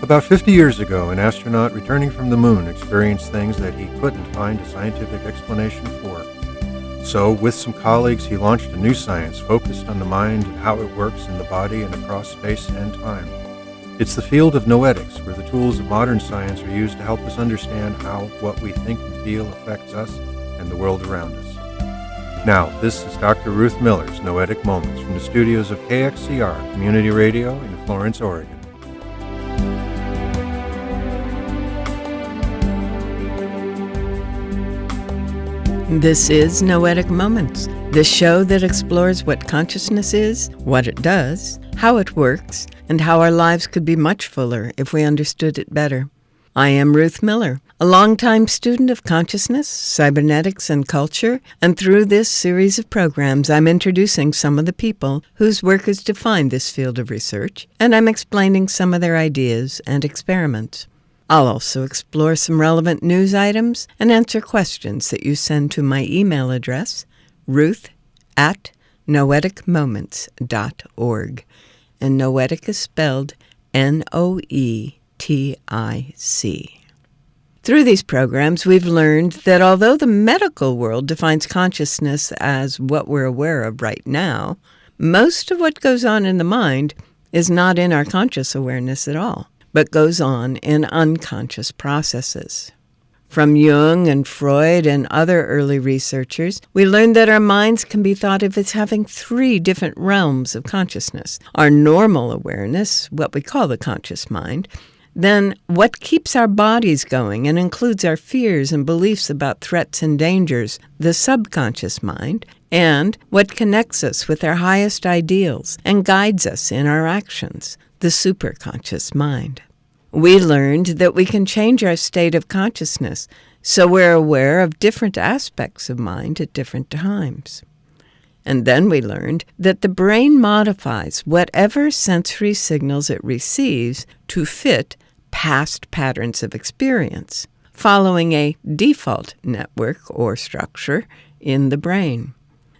About 50 years ago, an astronaut returning from the moon experienced things that he couldn't find a scientific explanation for. So, with some colleagues, he launched a new science focused on the mind and how it works in the body and across space and time. It's the field of Noetics, where the tools of modern science are used to help us understand how what we think and feel affects us and the world around us. Now, this is Dr. Ruth Miller's Noetic Moments from the studios of KXCR Community Radio in Florence, Oregon. This is Noetic Moments, the show that explores what consciousness is, what it does, how it works, and how our lives could be much fuller if we understood it better. I am Ruth Miller, a longtime student of consciousness, cybernetics, and culture, and through this series of programs I'm introducing some of the people whose work has defined this field of research, and I'm explaining some of their ideas and experiments. I'll also explore some relevant news items and answer questions that you send to my email address, ruth@noeticmoments.org. And Noetic is spelled Noetic. Through these programs, we've learned that although the medical world defines consciousness as what we're aware of right now, most of what goes on in the mind is not in our conscious awareness at all, but goes on in unconscious processes. From Jung and Freud and other early researchers, we learned that our minds can be thought of as having three different realms of consciousness. Our normal awareness, what we call the conscious mind, then what keeps our bodies going and includes our fears and beliefs about threats and dangers, the subconscious mind, and what connects us with our highest ideals and guides us in our actions, the superconscious mind. We learned that we can change our state of consciousness, so we're aware of different aspects of mind at different times. And then we learned that the brain modifies whatever sensory signals it receives to fit past patterns of experience, following a default network or structure in the brain.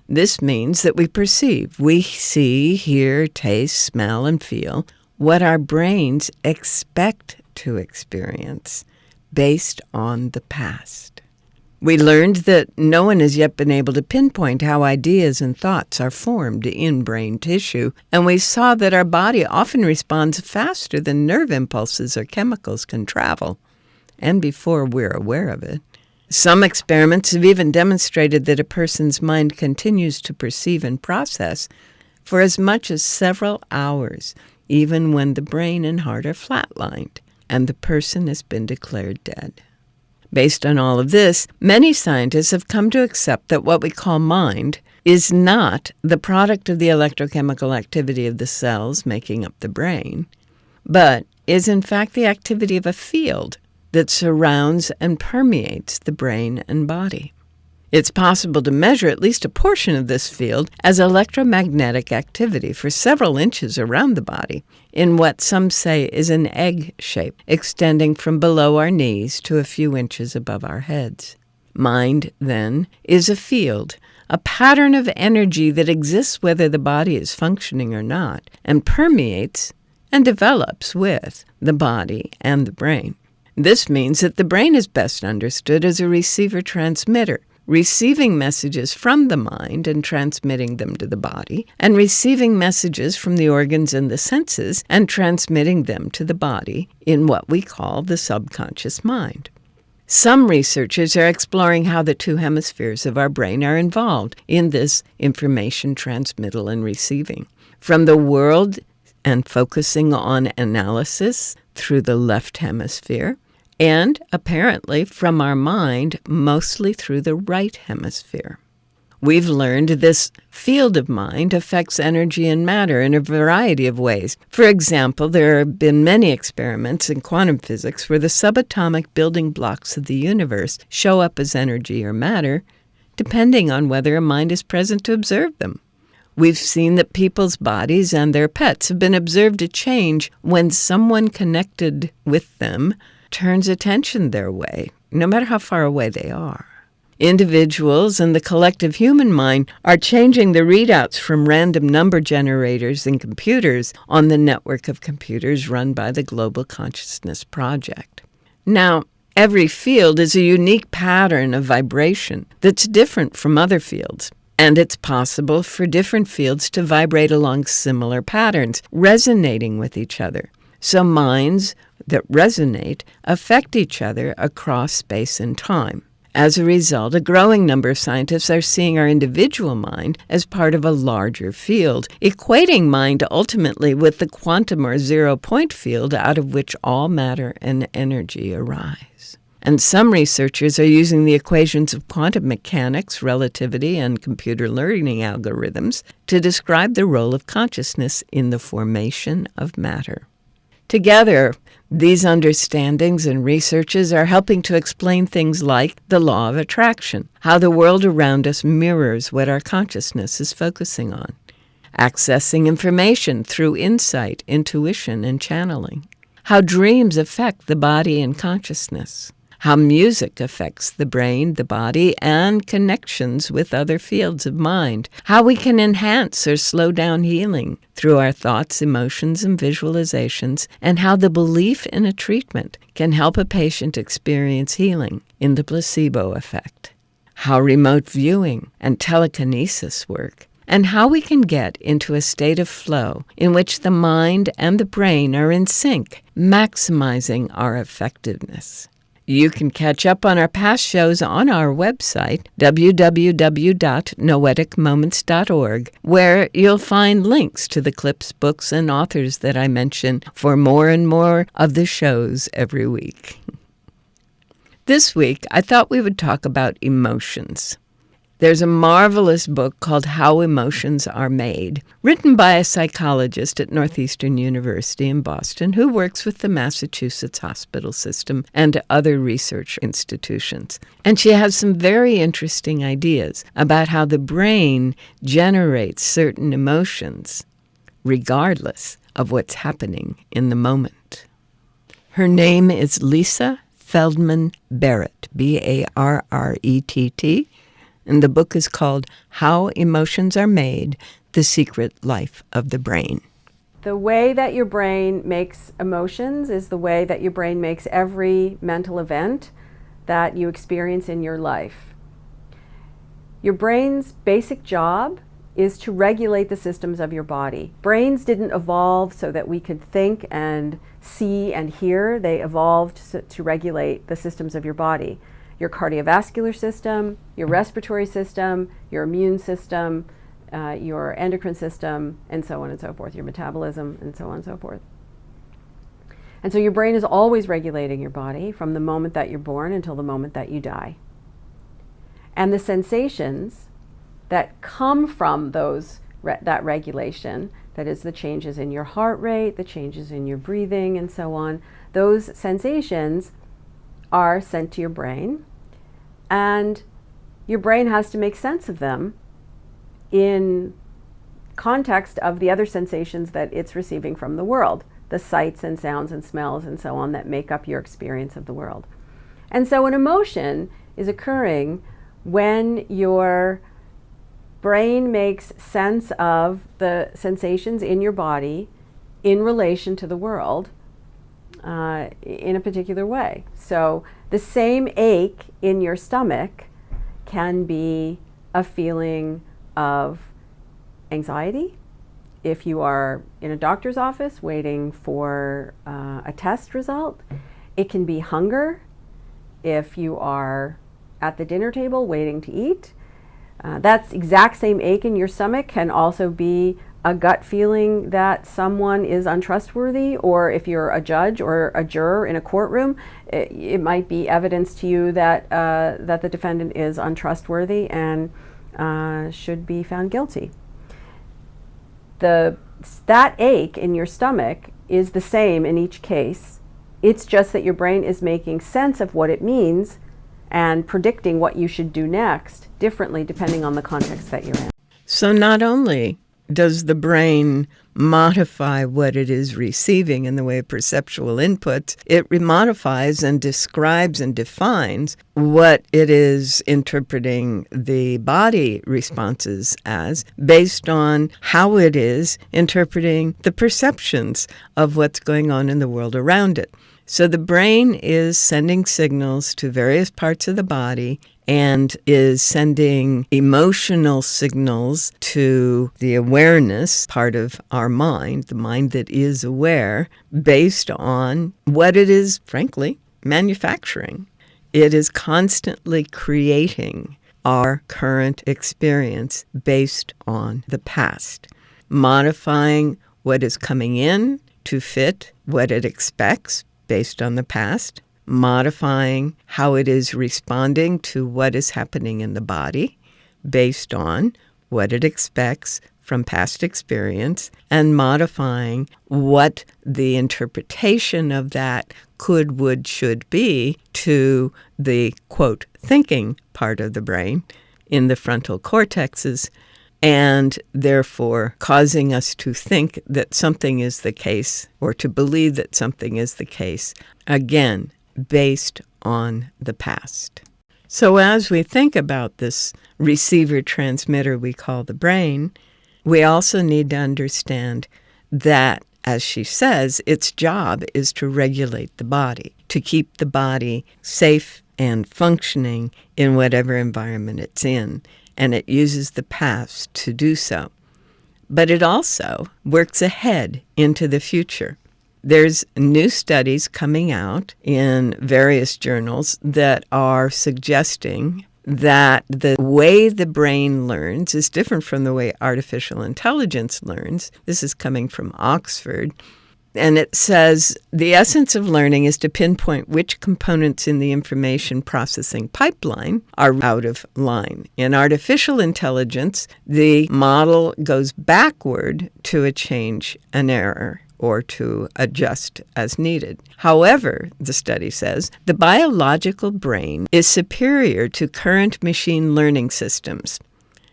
This means that we perceive, we see, hear, taste, smell, and feel what our brains expect to experience based on the past. We learned that no one has yet been able to pinpoint how ideas and thoughts are formed in brain tissue, and we saw that our body often responds faster than nerve impulses or chemicals can travel, and before we're aware of it. Some experiments have even demonstrated that a person's mind continues to perceive and process for as much as several hours, even when the brain and heart are flatlined and the person has been declared dead. Based on all of this, many scientists have come to accept that what we call mind is not the product of the electrochemical activity of the cells making up the brain, but is in fact the activity of a field that surrounds and permeates the brain and body. It's possible to measure at least a portion of this field as electromagnetic activity for several inches around the body, in what some say is an egg shape, extending from below our knees to a few inches above our heads. Mind, then, is a field, a pattern of energy that exists whether the body is functioning or not, and permeates and develops with the body and the brain. This means that the brain is best understood as a receiver-transmitter, receiving messages from the mind and transmitting them to the body, and receiving messages from the organs and the senses and transmitting them to the body in what we call the subconscious mind. Some researchers are exploring how the two hemispheres of our brain are involved in this information transmittal and receiving. From the world and focusing on analysis through the left hemisphere, and apparently from our mind mostly through the right hemisphere. We've learned this field of mind affects energy and matter in a variety of ways. For example, there have been many experiments in quantum physics where the subatomic building blocks of the universe show up as energy or matter, depending on whether a mind is present to observe them. We've seen that people's bodies and their pets have been observed to change when someone connected with them turns attention their way, no matter how far away they are. Individuals and the collective human mind are changing the readouts from random number generators in computers on the network of computers run by the Global Consciousness Project. Now, every field is a unique pattern of vibration that's different from other fields, and it's possible for different fields to vibrate along similar patterns, resonating with each other. So minds that resonate affect each other across space and time. As a result, a growing number of scientists are seeing our individual mind as part of a larger field, equating mind ultimately with the quantum or zero-point field out of which all matter and energy arise. And some researchers are using the equations of quantum mechanics, relativity, and computer learning algorithms to describe the role of consciousness in the formation of matter. Together, these understandings and researches are helping to explain things like the law of attraction, how the world around us mirrors what our consciousness is focusing on, accessing information through insight, intuition, and channeling, how dreams affect the body and consciousness, how music affects the brain, the body, and connections with other fields of mind, how we can enhance or slow down healing through our thoughts, emotions, and visualizations, and how the belief in a treatment can help a patient experience healing in the placebo effect, how remote viewing and telekinesis work, and how we can get into a state of flow in which the mind and the brain are in sync, maximizing our effectiveness. You can catch up on our past shows on our website, www.noeticmoments.org, where you'll find links to the clips, books, and authors that I mention for more and more of the shows every week. This week, I thought we would talk about emotions. There's a marvelous book called How Emotions Are Made, written by a psychologist at Northeastern University in Boston who works with the Massachusetts hospital system and other research institutions. And she has some very interesting ideas about how the brain generates certain emotions, regardless of what's happening in the moment. Her name is Lisa Feldman Barrett, Barrett, and the book is called How Emotions Are Made, The Secret Life of the Brain. The way that your brain makes emotions is the way that your brain makes every mental event that you experience in your life. Your brain's basic job is to regulate the systems of your body. Brains didn't evolve so that we could think and see and hear. They evolved to regulate the systems of your body. Your cardiovascular system, your respiratory system, your immune system, your endocrine system, and so on and so forth, your metabolism, and so on and so forth. And so your brain is always regulating your body from the moment that you're born until the moment that you die. And the sensations that come from that regulation, that is the changes in your heart rate, the changes in your breathing, and so on, those sensations are sent to your brain. And your brain has to make sense of them in context of the other sensations that it's receiving from the world, the sights and sounds and smells and so on that make up your experience of the world. And so an emotion is occurring when your brain makes sense of the sensations in your body in relation to the world in a particular way. So the same ache in your stomach can be a feeling of anxiety if you are in a doctor's office waiting for a test result. It can be hunger if you are at the dinner table waiting to eat. That exact same ache in your stomach can also be a gut feeling that someone is untrustworthy, or if you're a judge or a juror in a courtroom, it might be evidence to you that that the defendant is untrustworthy and should be found guilty. That ache in your stomach is the same in each case. It's just that your brain is making sense of what it means and predicting what you should do next differently depending on the context that you're in. So not only does the brain modify what it is receiving in the way of perceptual inputs. It modifies and describes and defines what it is interpreting the body responses as based on how it is interpreting the perceptions of what's going on in the world around it. So the brain is sending signals to various parts of the body and is sending emotional signals to the awareness part of our mind, the mind that is aware, based on what it is, frankly, manufacturing. It is constantly creating our current experience based on the past, modifying what is coming in to fit what it expects based on the past, modifying how it is responding to what is happening in the body based on what it expects from past experience, and modifying what the interpretation of that could, would, should be to the, quote, thinking part of the brain in the frontal cortexes, and therefore causing us to think that something is the case or to believe that something is the case, again, based on the past. So as we think about this receiver-transmitter we call the brain, we also need to understand that, as she says, its job is to regulate the body, to keep the body safe and functioning in whatever environment it's in, and it uses the past to do so. But it also works ahead into the future. There's new studies coming out in various journals that are suggesting that the way the brain learns is different from the way artificial intelligence learns. This is coming from Oxford. And it says the essence of learning is to pinpoint which components in the information processing pipeline are out of line. In artificial intelligence, the model goes backward to change an error or to adjust as needed. However, the study says, the biological brain is superior to current machine learning systems.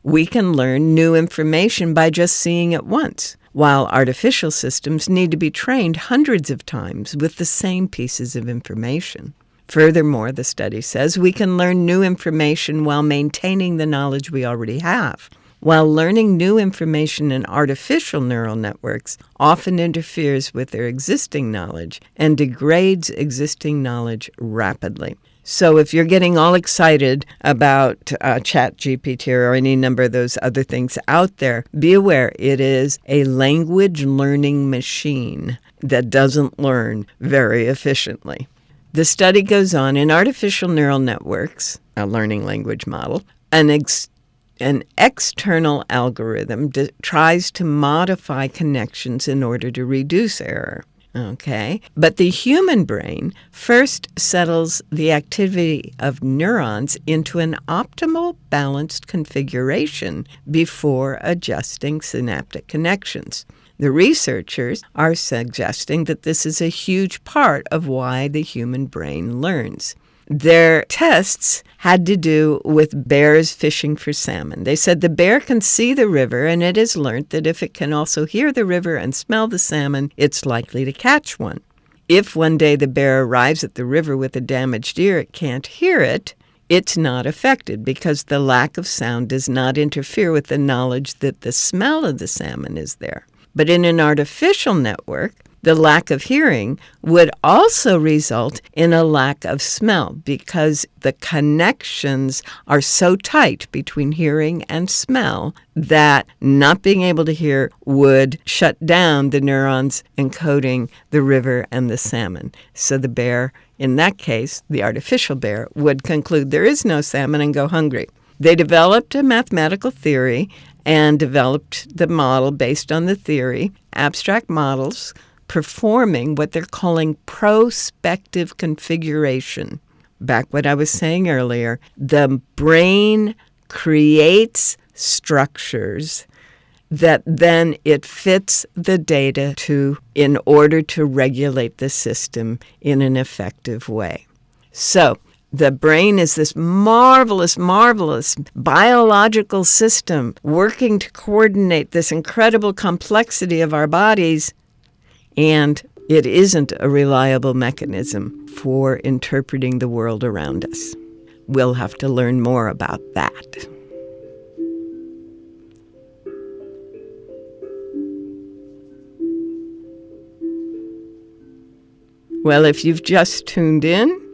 We can learn new information by just seeing it once, while artificial systems need to be trained hundreds of times with the same pieces of information. Furthermore, the study says we can learn new information while maintaining the knowledge we already have. While learning new information in artificial neural networks often interferes with their existing knowledge and degrades existing knowledge rapidly. So if you're getting all excited about ChatGPT or any number of those other things out there, be aware it is a language learning machine that doesn't learn very efficiently. The study goes on, in artificial neural networks, a learning language model, an external algorithm tries to modify connections in order to reduce error. Okay, but the human brain first settles the activity of neurons into an optimal balanced configuration before adjusting synaptic connections. The researchers are suggesting that this is a huge part of why the human brain learns. Their tests had to do with bears fishing for salmon. They said the bear can see the river, and it has learned that if it can also hear the river and smell the salmon, it's likely to catch one. If one day the bear arrives at the river with a damaged ear, it can't hear it, it's not affected because the lack of sound does not interfere with the knowledge that the smell of the salmon is there. But in an artificial network, the lack of hearing would also result in a lack of smell because the connections are so tight between hearing and smell that not being able to hear would shut down the neurons encoding the river and the salmon. So the bear, in that case, the artificial bear, would conclude there is no salmon and go hungry. They developed a mathematical theory and developed the model based on the theory, abstract models, performing what they're calling prospective configuration. Back what I was saying earlier, the brain creates structures that then it fits the data to in order to regulate the system in an effective way. So The brain is this marvelous, marvelous biological system working to coordinate this incredible complexity of our bodies, and it isn't a reliable mechanism for interpreting the world around us. We'll have to learn more about that. Well, if you've just tuned in,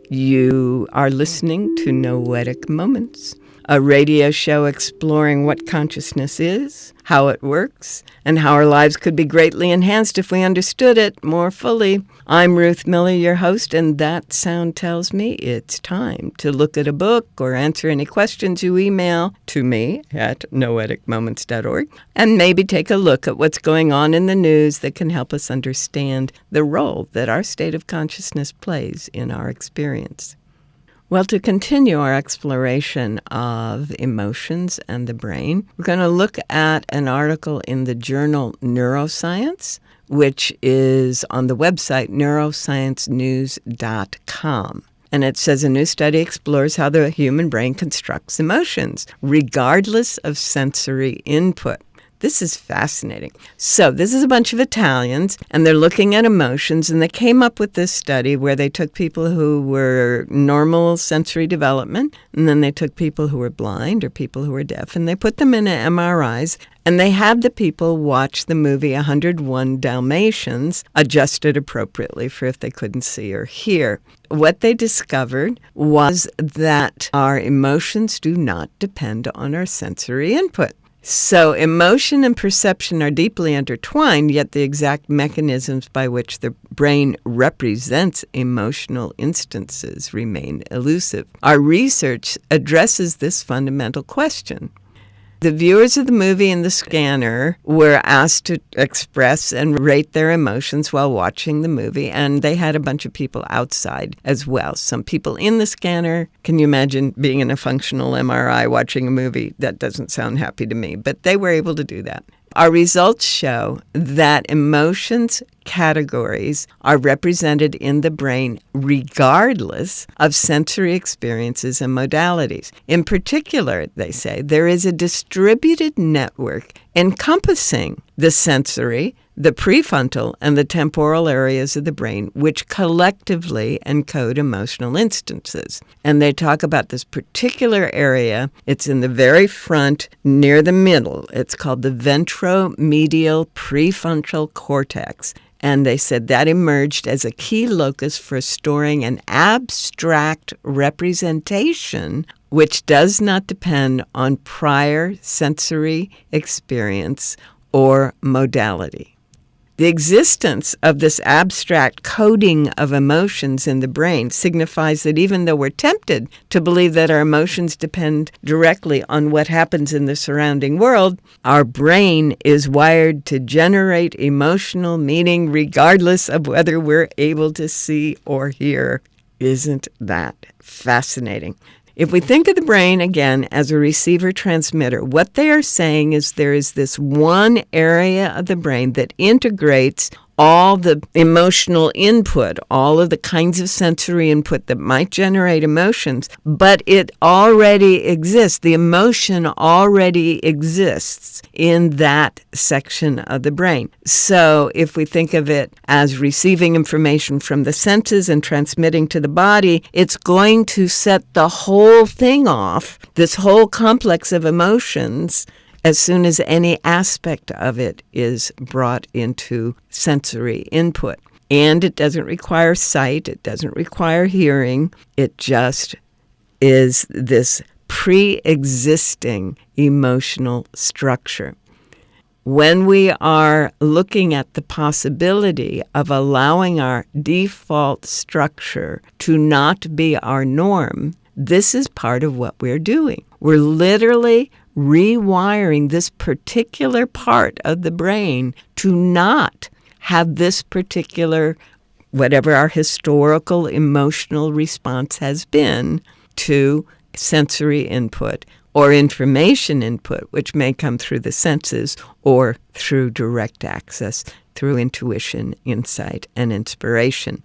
you are listening to Noetic Moments, a radio show exploring what consciousness is, how it works, and how our lives could be greatly enhanced if we understood it more fully. I'm Ruth Miller, your host, and that sound tells me it's time to look at a book or answer any questions you email to me at noeticmoments.org, and maybe take a look at what's going on in the news that can help us understand the role that our state of consciousness plays in our experience. Well, to continue our exploration of emotions and the brain, we're going to look at an article in the journal Neuroscience, which is on the website neurosciencenews.com. And it says a new study explores how the human brain constructs emotions, regardless of sensory input. This is fascinating. So this is a bunch of Italians, and they're looking at emotions, and they came up with this study where they took people who were normal sensory development, and then they took people who were blind or people who were deaf, and they put them in MRIs, and they had the people watch the movie 101 Dalmatians, adjusted appropriately for if they couldn't see or hear. What they discovered was that our emotions do not depend on our sensory input. So emotion and perception are deeply intertwined, yet the exact mechanisms by which the brain represents emotional instances remain elusive. Our research addresses this fundamental question. The viewers of the movie in the scanner were asked to express and rate their emotions while watching the movie, and they had a bunch of people outside as well. Some people in the scanner. Can you imagine being in a functional MRI watching a movie? That doesn't sound happy to me, but they were able to do that. Our results show that emotions categories are represented in the brain regardless of sensory experiences and modalities. In particular, they say, there is a distributed network encompassing the sensory, the prefrontal, and the temporal areas of the brain, which collectively encode emotional instances. And they talk about this particular area. It's in the very front, near the middle. It's called the ventromedial prefrontal cortex. And they said that emerged as a key locus for storing an abstract representation which does not depend on prior sensory experience or modality. The existence of this abstract coding of emotions in the brain signifies that even though we're tempted to believe that our emotions depend directly on what happens in the surrounding world, our brain is wired to generate emotional meaning regardless of whether we're able to see or hear. Isn't that fascinating? If we think of the brain, again, as a receiver-transmitter, what they are saying is there is this one area of the brain that integrates all the emotional input, all of the kinds of sensory input that might generate emotions, but it already exists. The emotion already exists in that section of the brain. So if we think of it as receiving information from the senses and transmitting to the body, it's going to set the whole thing off, this whole complex of emotions, as soon as any aspect of it is brought into sensory input. And it doesn't require sight, it doesn't require hearing, it just is this pre-existing emotional structure. When we are looking at the possibility of allowing our default structure to not be our norm, this is part of what we're doing. We're literally rewiring this particular part of the brain to not have this particular, whatever our historical emotional response has been to sensory input or information input, which may come through the senses or through direct access, through intuition, insight, and inspiration.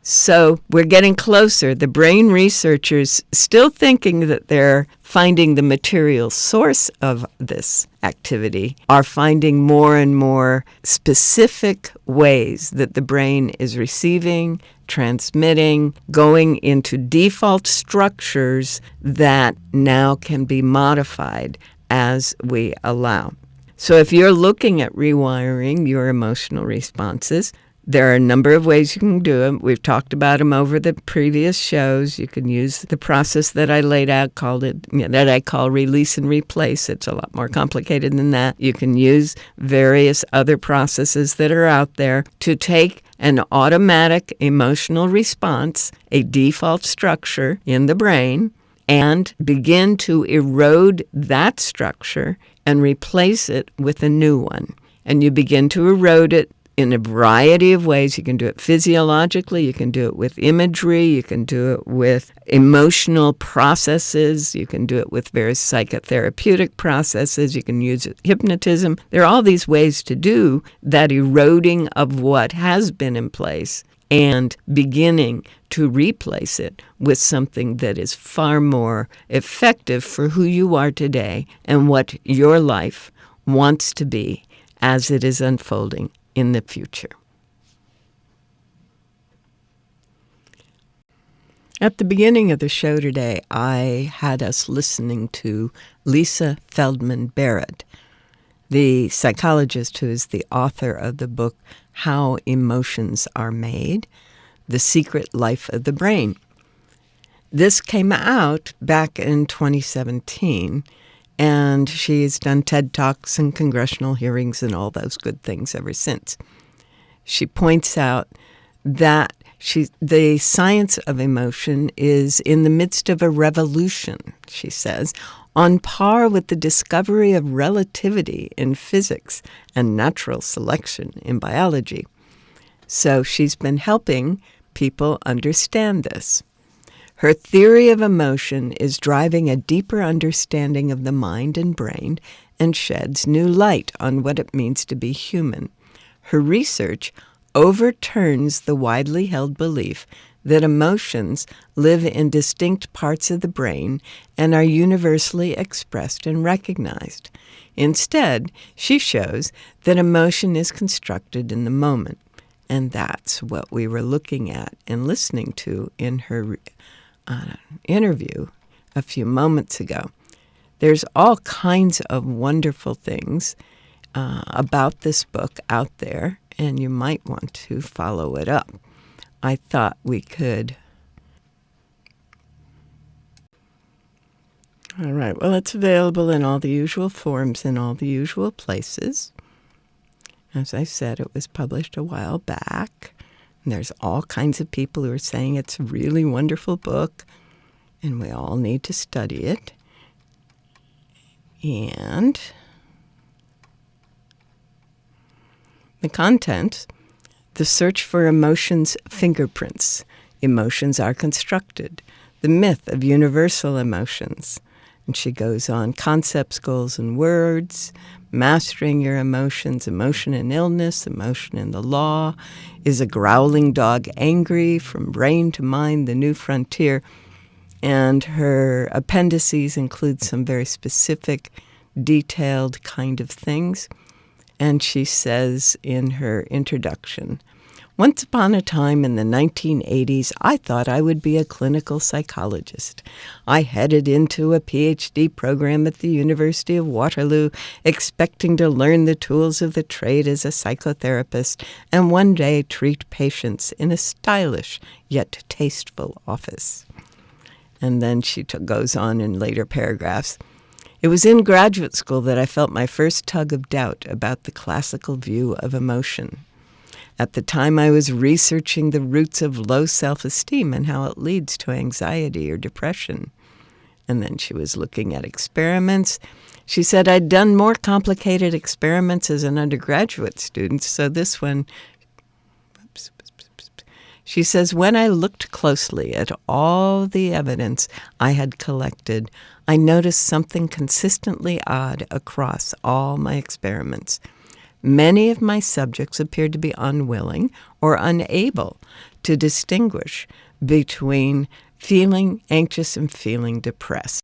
So we're getting closer. The brain researchers, still thinking that they're finding the material source of this activity, are finding more and more specific ways that the brain is receiving, transmitting, going into default structures that now can be modified as we allow. So if you're looking at rewiring your emotional responses, there are a number of ways you can do them. We've talked about them over the previous shows. You can use the process that I laid out, that I call release and replace. It's a lot more complicated than that. You can use various other processes that are out there to take an automatic emotional response, a default structure in the brain, and begin to erode that structure and replace it with a new one. And you begin to erode it in a variety of ways. You can do it physiologically, you can do it with imagery, you can do it with emotional processes, you can do it with various psychotherapeutic processes, you can use hypnotism. There are all these ways to do that eroding of what has been in place and beginning to replace it with something that is far more effective for who you are today and what your life wants to be as it is unfolding in the future. At the beginning of the show today, I had us listening to Lisa Feldman Barrett, the psychologist who is the author of the book How Emotions Are Made, The Secret Life of the Brain. This came out back in 2017, and she's done TED Talks and congressional hearings and all those good things ever since. She points out that the science of emotion is in the midst of a revolution, she says, on par with the discovery of relativity in physics and natural selection in biology. So she's been helping people understand this. Her theory of emotion is driving a deeper understanding of the mind and brain and sheds new light on what it means to be human. Her research overturns the widely held belief that emotions live in distinct parts of the brain and are universally expressed and recognized. Instead, she shows that emotion is constructed in the moment, and that's what we were looking at and listening to in her interview a few moments ago. There's all kinds of wonderful things about this book out there, and you might want to follow it up. I thought we could. All right, well, it's available in all the usual forms in all the usual places. As I said, it was published a while back. And there's all kinds of people who are saying it's a really wonderful book, and we all need to study it. And the content, the search for emotions' fingerprints. Emotions are constructed. The myth of universal emotions. And she goes on, concepts, goals, and words, mastering your emotions, emotion and illness, emotion and the law. Is a growling dog angry? From brain to mind, the new frontier. And her appendices include some very specific, detailed kind of things. And she says in her introduction, once upon a time in the 1980s, I thought I would be a clinical psychologist. I headed into a PhD program at the University of Waterloo, expecting to learn the tools of the trade as a psychotherapist and one day treat patients in a stylish yet tasteful office. And then she goes on in later paragraphs. It was in graduate school that I felt my first tug of doubt about the classical view of emotion. At the time, I was researching the roots of low self-esteem and how it leads to anxiety or depression. And then she was looking at experiments. She said, I'd done more complicated experiments as an undergraduate student, so this one... She says, when I looked closely at all the evidence I had collected, I noticed something consistently odd across all my experiments. Many of my subjects appeared to be unwilling or unable to distinguish between feeling anxious and feeling depressed.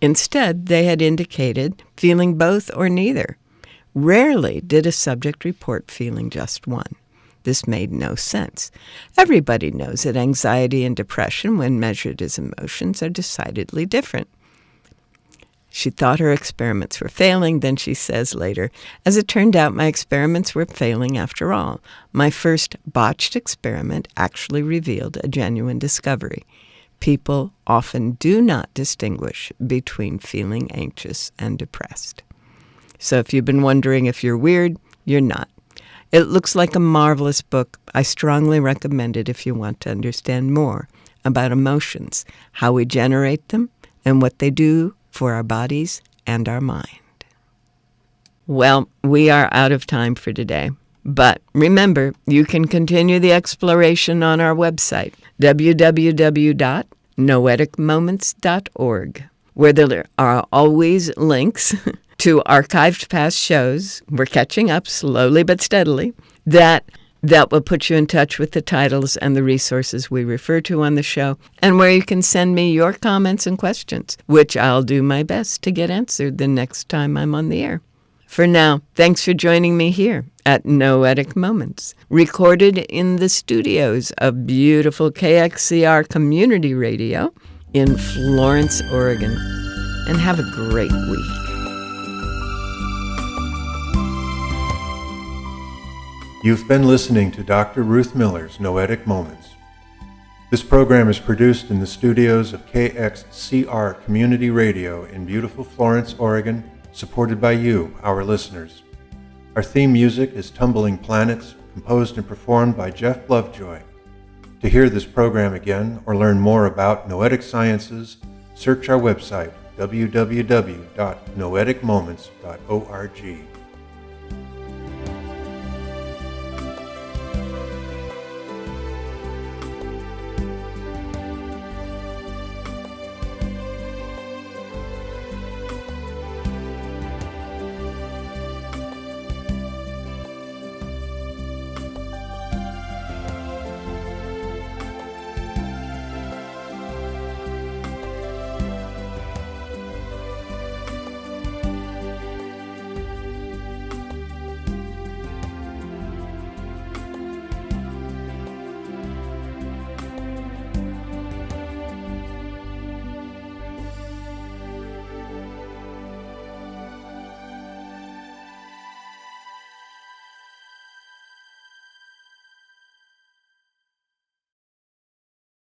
Instead, they had indicated feeling both or neither. Rarely did a subject report feeling just one. This made no sense. Everybody knows that anxiety and depression, when measured as emotions, are decidedly different. She thought her experiments were failing. Then she says later, as it turned out, my experiments were failing after all. My first botched experiment actually revealed a genuine discovery. People often do not distinguish between feeling anxious and depressed. So if you've been wondering if you're weird, you're not. It looks like a marvelous book. I strongly recommend it if you want to understand more about emotions, how we generate them, and what they do for our bodies and our mind. Well, we are out of time for today. But remember, you can continue the exploration on our website, www.noeticmoments.org, where there are always links to archived past shows. We're catching up slowly but steadily. That will put you in touch with the titles and the resources we refer to on the show, and where you can send me your comments and questions, which I'll do my best to get answered the next time I'm on the air. For now, thanks for joining me here at Noetic Moments, recorded in the studios of beautiful KXCR Community Radio in Florence, Oregon. And have a great week. You've been listening to Dr. Ruth Miller's Noetic Moments. This program is produced in the studios of KXCR Community Radio in beautiful Florence, Oregon, supported by you, our listeners. Our theme music is Tumbling Planets, composed and performed by Jeff Lovejoy. To hear this program again or learn more about Noetic Sciences, search our website, www.noeticmoments.org.